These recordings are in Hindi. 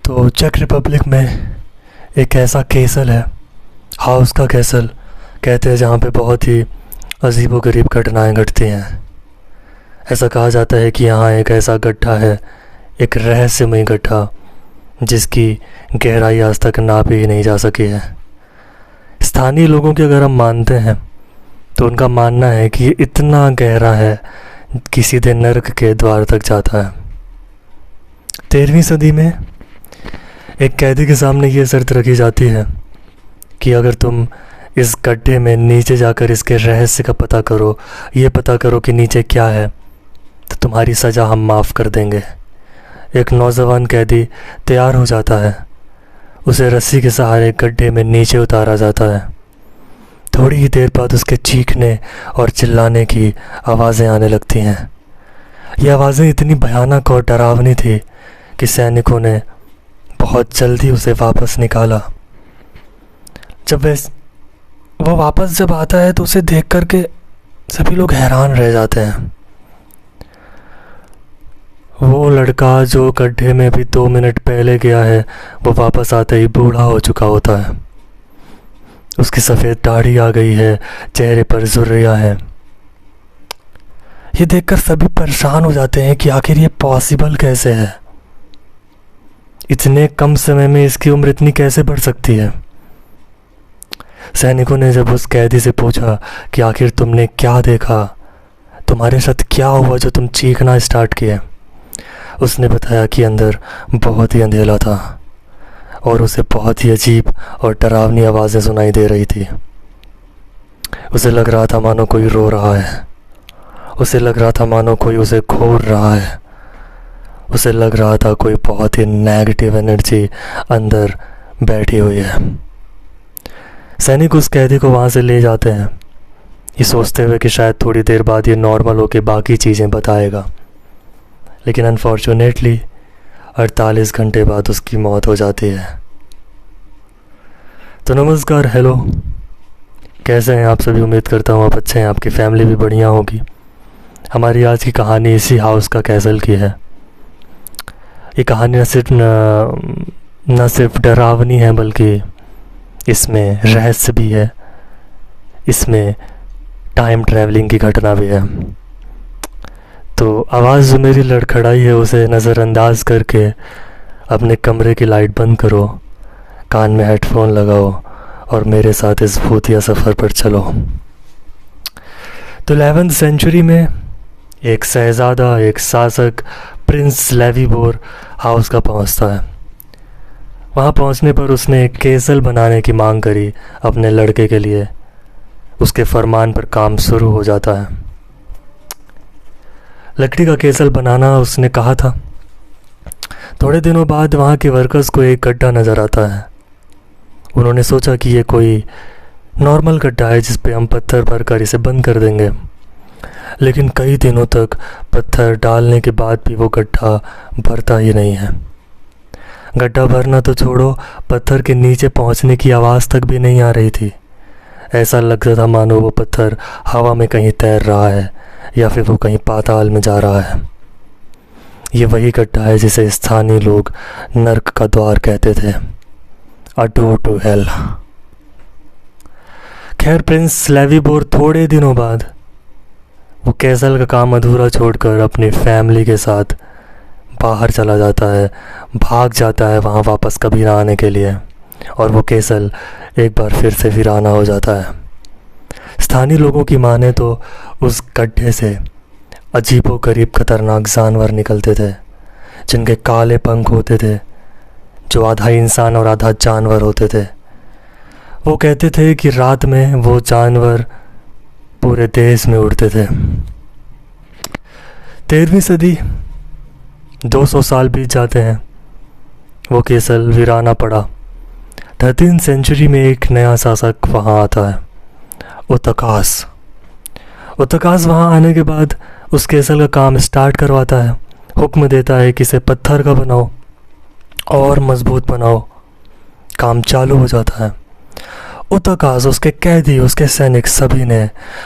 तो चेक रिपब्लिक में एक ऐसा कैसल है, हाउस का कैसल कहते हैं, जहाँ पे बहुत ही अजीबोगरीब घटनाएं घटती हैं। ऐसा कहा जाता है कि यहाँ एक ऐसा गड्ढा है, एक रहस्यमय गड्ढा जिसकी गहराई आज तक नापी ही नहीं जा सकी है। स्थानीय लोगों की अगर हम मानते हैं तो उनका मानना है कि ये इतना गहरा है कि सीधे नर्क के द्वार तक जाता है। 13वीं सदी में एक कैदी के सामने ये शर्त रखी जाती है कि अगर तुम इस गड्ढे में नीचे जाकर इसके रहस्य का पता करो, ये पता करो कि नीचे क्या है, तो तुम्हारी सज़ा हम माफ़ कर देंगे। एक नौजवान कैदी तैयार हो जाता है, उसे रस्सी के सहारे गड्ढे में नीचे उतारा जाता है। थोड़ी ही देर बाद उसके चीखने और चिल्लाने की आवाज़ें आने लगती हैं। ये आवाज़ें इतनी भयानक और डरावनी थी कि सैनिकों ने बहुत जल्दी उसे वापस निकाला। जब वो वापस जब आता है तो उसे देख कर के सभी लोग हैरान रह जाते हैं। वो लड़का जो गड्ढे में भी 2 मिनट पहले गया है, वो वापस आते ही बूढ़ा हो चुका होता है। उसकी सफ़ेद दाढ़ी आ गई है, चेहरे पर झुर्रियाँ हैं। ये देखकर सभी परेशान हो जाते हैं कि आखिर ये पॉसिबल कैसे है, इतने कम समय में इसकी उम्र इतनी कैसे बढ़ सकती है। सैनिकों ने जब उस कैदी से पूछा कि आखिर तुमने क्या देखा, तुम्हारे साथ क्या हुआ जो तुम चीखना स्टार्ट किए, उसने बताया कि अंदर बहुत ही अंधेरा था और उसे बहुत ही अजीब और डरावनी आवाज़ें सुनाई दे रही थी। उसे लग रहा था मानो कोई रो रहा है, उसे लग रहा था मानो कोई उसे घूर रहा है, उसे लग रहा था कोई बहुत ही नेगेटिव एनर्जी अंदर बैठी हुई है। सैनिक उस कैदी को वहाँ से ले जाते हैं, ये सोचते हुए कि शायद थोड़ी देर बाद ये नॉर्मल होकर बाकी चीज़ें बताएगा, लेकिन अनफॉर्चुनेटली 48 घंटे बाद उसकी मौत हो जाती है। तो नमस्कार, हेलो, कैसे हैं आप सभी? उम्मीद करता हूँ आप अच्छे हैं, आपकी फैमिली भी बढ़िया होगी। हमारी आज की कहानी इसी हाउस का कैसल की है। ये कहानी न सिर्फ डरावनी है बल्कि इसमें रहस्य भी है, इसमें टाइम ट्रैवलिंग की घटना भी है। तो आवाज़ जो मेरी लड़खड़ाई है उसे नज़रअंदाज करके अपने कमरे की लाइट बंद करो, कान में हेडफोन लगाओ और मेरे साथ इस भूतिया सफ़र पर चलो। तो 11वीं सेंचुरी में एक शहज़ादा, एक शासक प्रिंस लेवीबोर हाउस का पहुंचता है। वहां पहुंचने पर उसने एक कैसल बनाने की मांग करी अपने लड़के के लिए। उसके फरमान पर काम शुरू हो जाता है। लकड़ी का कैसल बनाना उसने कहा था। थोड़े दिनों बाद वहाँ के वर्कर्स को एक गड्ढा नज़र आता है। उन्होंने सोचा कि ये कोई नॉर्मल गड्ढा है जिस पे हम पत्थर भर कर इसे बंद कर देंगे, लेकिन कई दिनों तक पत्थर डालने के बाद भी वो गड्ढा भरता ही नहीं है। गड्ढा भरना तो छोड़ो, पत्थर के नीचे पहुंचने की आवाज़ तक भी नहीं आ रही थी। ऐसा लगता था मानो वो पत्थर हवा में कहीं तैर रहा है या फिर वो कहीं पाताल में जा रहा है। ये वही गड्ढा है जिसे स्थानीय लोग नर्क का द्वार कहते थे, अ डोर टू हेल। खैर, प्रिंस लेवीबोर थोड़े दिनों बाद वो कैसल का काम अधूरा छोड़कर अपनी फैमिली के साथ बाहर चला जाता है, भाग जाता है वहाँ वापस कभी ना आने के लिए, और वो कैसल एक बार फिर से वीराना हो जाता है। स्थानीय लोगों की माने तो उस गड्ढे से अजीबोगरीब खतरनाक जानवर निकलते थे, जिनके काले पंख होते थे, जो आधा इंसान और आधा जानवर होते थे। वो कहते थे कि रात में वो जानवर पूरे देश में उड़ते थे। 13वीं सदी, 200 साल बीत जाते हैं। वो कैसल वीराना पड़ा। 13वीं सेंचुरी में एक नया शासक वहाँ आता है, उत्तकास। उत्तकास वहाँ आने के बाद उस कैसल का काम स्टार्ट करवाता है। हुक्म देता है कि इसे पत्थर का बनाओ और मजबूत बनाओ। काम चालू हो जाता है। उत्तकास, उसके कैदी, उसके सैनिक सभी ने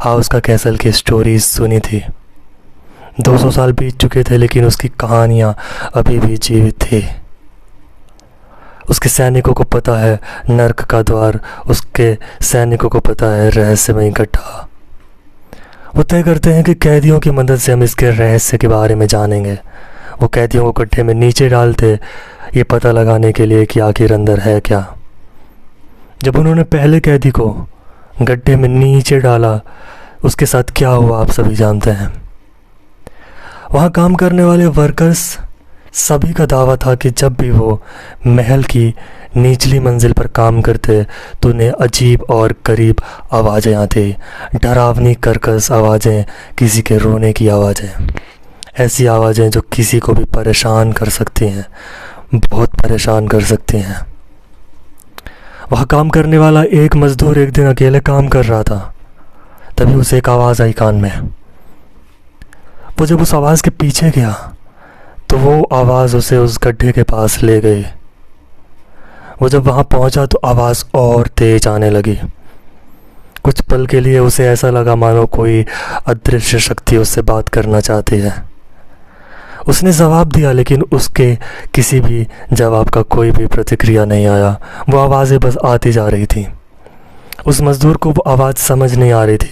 हाउस का कैसल की स्टोरीज सुनी थी। 200 साल बीत चुके थे लेकिन उसकी कहानियाँ अभी भी जीवित थी। उसके सैनिकों को पता है नर्क का द्वार, उसके सैनिकों को पता है रहस्यमय गड्ढा। वो तय करते हैं कि कैदियों की मदद से हम इसके रहस्य के बारे में जानेंगे। वो कैदियों को गड्ढे में नीचे डालते ये पता लगाने के लिए कि आखिर अंदर है क्या। जब उन्होंने पहले कैदी को गड्ढे में नीचे डाला, उसके साथ क्या हुआ आप सभी जानते हैं। वहाँ काम करने वाले वर्कर्स सभी का दावा था कि जब भी वो महल की निचली मंजिल पर काम करते तो उन्हें अजीब और गरीब आवाज़ें आती, डरावनी कर्कश आवाज़ें, किसी के रोने की आवाज़ें, ऐसी आवाज़ें जो किसी को भी परेशान कर सकती हैं, बहुत परेशान कर सकती हैं। वहाँ काम करने वाला एक मज़दूर एक दिन अकेले काम कर रहा था, तभी उसे एक आवाज़ आई कान में। वो जब उस आवाज़ के पीछे गया तो वो आवाज़ उसे उस गड्ढे के पास ले गई। वो जब वहाँ पहुँचा तो आवाज़ और तेज आने लगी। कुछ पल के लिए उसे ऐसा लगा मानो कोई अदृश्य शक्ति उससे बात करना चाहती है। उसने जवाब दिया, लेकिन उसके किसी भी जवाब का कोई भी प्रतिक्रिया नहीं आया। वो आवाज़ें बस आती जा रही थी। उस मज़दूर को वो आवाज़ समझ नहीं आ रही थी।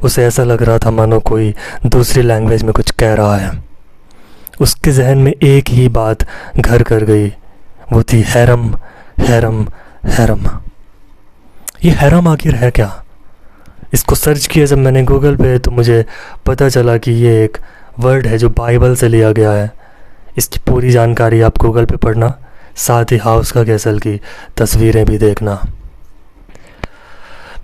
उसे ऐसा लग रहा था मानो कोई दूसरी लैंग्वेज में कुछ कह रहा है। उसके जहन में एक ही बात घर कर गई, वो थी हैरम हैरम हैरम। ये हैरम आखिर है क्या? इसको सर्च किया जब मैंने गूगल पे तो मुझे पता चला कि ये एक वर्ड है जो बाइबल से लिया गया है। इसकी पूरी जानकारी आप गूगल पे पढ़ना, साथ ही हाउस का कैसल की तस्वीरें भी देखना।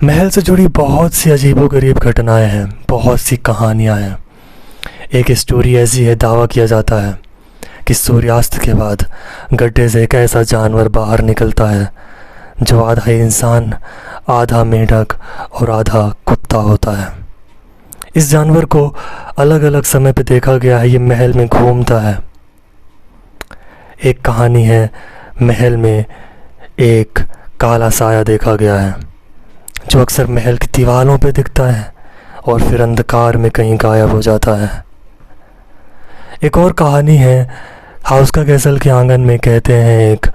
महल से जुड़ी बहुत सी अजीबोगरीब घटनाएं हैं, बहुत सी कहानियां हैं। एक स्टोरी ऐसी है, दावा किया जाता है कि सूर्यास्त के बाद गड्ढे से एक ऐसा जानवर बाहर निकलता है जो आधा इंसान, आधा मेंढक और आधा कुत्ता होता है। इस जानवर को अलग अलग समय पे देखा गया है, ये महल में घूमता है। एक कहानी है, महल में एक काला साया देखा गया है जो अक्सर महल की दीवारों पे दिखता है और फिर अंधकार में कहीं गायब हो जाता है। एक और कहानी है, हाउस का कैसल के आंगन में कहते हैं एक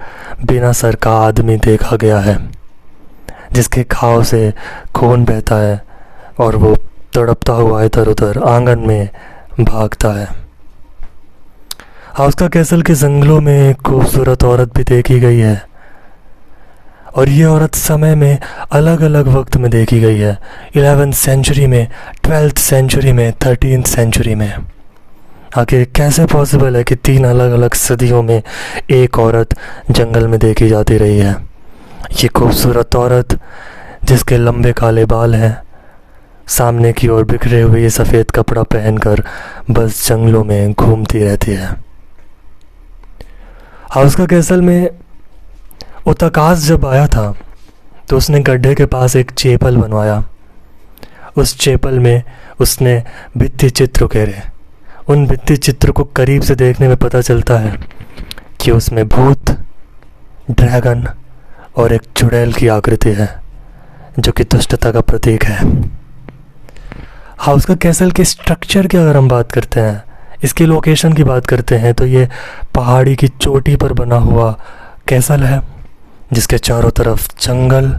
बिना सर का आदमी देखा गया है जिसके घाव से खून बहता है और वो तड़पता हुआ इधर उधर आंगन में भागता है। हाउस का कैसल के जंगलों में एक खूबसूरत औरत भी देखी गई है और ये औरत समय में अलग अलग वक्त में देखी गई है। 11th सेंचुरी में, 12th सेंचुरी में, 13th सेंचुरी में। आखिर कैसे पॉसिबल है कि 3 अलग अलग सदियों में एक औरत जंगल में देखी जाती रही है। ये खूबसूरत औरत जिसके लंबे काले बाल हैं, सामने की ओर बिखरे हुए ये सफ़ेद कपड़ा पहनकर बस जंगलों में घूमती रहती है। हाउस का कैसल में उतकास जब आया था तो उसने गड्ढे के पास एक चेपल बनवाया। उस चेपल में उसने भित्ति चित्र उकेरे। उन भित्ति चित्र को करीब से देखने में पता चलता है कि उसमें भूत, ड्रैगन और एक चुड़ैल की आकृति है जो कि दुष्टता का प्रतीक है। हाउस का कैसल के स्ट्रक्चर की अगर हम बात करते हैं, इसकी लोकेशन की बात करते हैं, तो ये पहाड़ी की चोटी पर बना हुआ कैसल है जिसके चारों तरफ जंगल,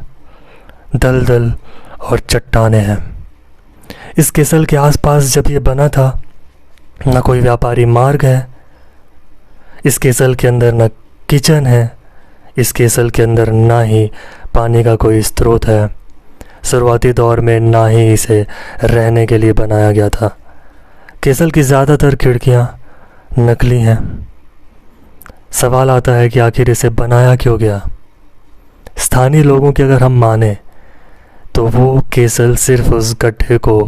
दलदल और चट्टानें हैं। इस कैसल के आसपास जब ये बना था ना कोई व्यापारी मार्ग है, इस कैसल के अंदर ना किचन है, इस कैसल के अंदर ना ही पानी का कोई स्रोत है। शुरुआती दौर में ना ही इसे रहने के लिए बनाया गया था। कैसल की ज़्यादातर खिड़कियाँ नकली हैं। सवाल आता है कि आखिर इसे बनाया क्यों गया। स्थानीय लोगों की अगर हम माने तो वो कैसल सिर्फ उस गड्ढे को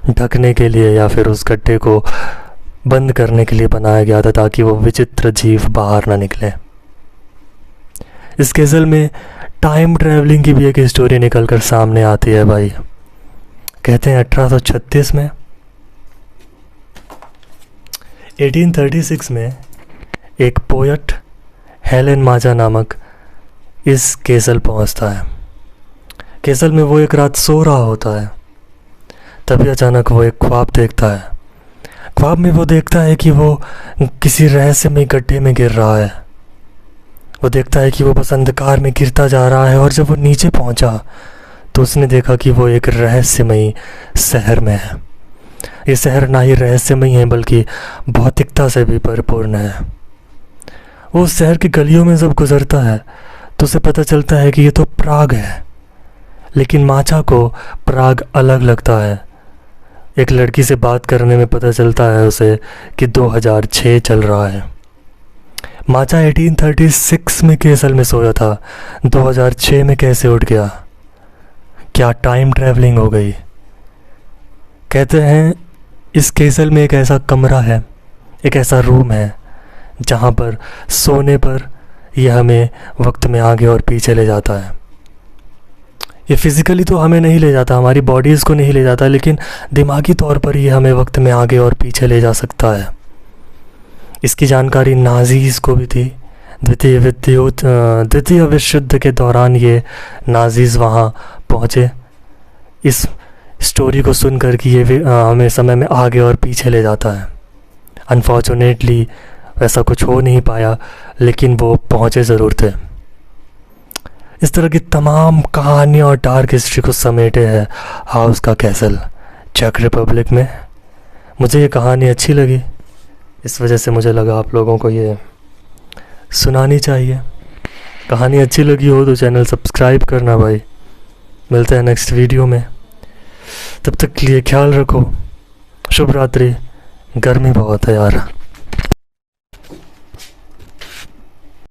ढकने के लिए या फिर उस गड्ढे को बंद करने के लिए बनाया गया था ताकि वो विचित्र जीव बाहर ना निकले। इस कैसल में टाइम ट्रैवलिंग की भी एक स्टोरी निकल कर सामने आती है भाई। कहते हैं 1836 में, 1836 में एक पोएट हेलेन माजा नामक इस कैसल पहुंचता है। कैसल में वो एक रात सो रहा होता है, तभी अचानक वो एक ख्वाब देखता है। ख्वाब में वो देखता है कि वो किसी रहस्यमय गड्ढे में गिर रहा है वो देखता है कि वो बस अंधकार में गिरता जा रहा है, और जब वो नीचे पहुंचा तो उसने देखा कि वो एक रहस्यमयी शहर में है। ये शहर ना ही रहस्यमयी है बल्कि भौतिकता से भी परिपूर्ण है। वो उस शहर की गलियों में जब गुजरता है तो उसे पता चलता है कि ये तो प्राग है, लेकिन माचा को प्राग अलग लगता है। एक लड़की से बात करने में पता चलता है उसे कि 2006 चल रहा है। माचा 1836 में केसल में सोया था, 2006 में कैसे उठ गया? क्या टाइम ट्रैवलिंग हो गई? कहते हैं इस केसल में एक ऐसा कमरा है, एक ऐसा रूम है जहाँ पर सोने पर यह हमें वक्त में आगे और पीछे ले जाता है। ये फिज़िकली तो हमें नहीं ले जाता, हमारी बॉडीज़ को नहीं ले जाता, लेकिन दिमागी तौर पर ये हमें वक्त में आगे और पीछे ले जा सकता है। इसकी जानकारी नाज़ीज़ को भी थी। द्वितीय विश्व युद्ध के दौरान ये नाज़ीज़ वहाँ पहुँचे। इस स्टोरी को सुनकर कि ये हमें समय में आगे और पीछे ले जाता है। अनफॉर्चुनेटली वैसा कुछ हो नहीं पाया, लेकिन वो पहुँचे ज़रूर थे। इस तरह की तमाम कहानियाँ और डार्क हिस्ट्री को समेटे है हाउस का कैसल चेक रिपब्लिक में। मुझे ये कहानी अच्छी लगी, इस वजह से मुझे लगा आप लोगों को ये सुनानी चाहिए। कहानी अच्छी लगी हो तो चैनल सब्सक्राइब करना भाई। मिलते हैं नेक्स्ट वीडियो में, तब तक के लिए ख्याल रखो। शुभ रात्रि। गर्मी बहुत है यार।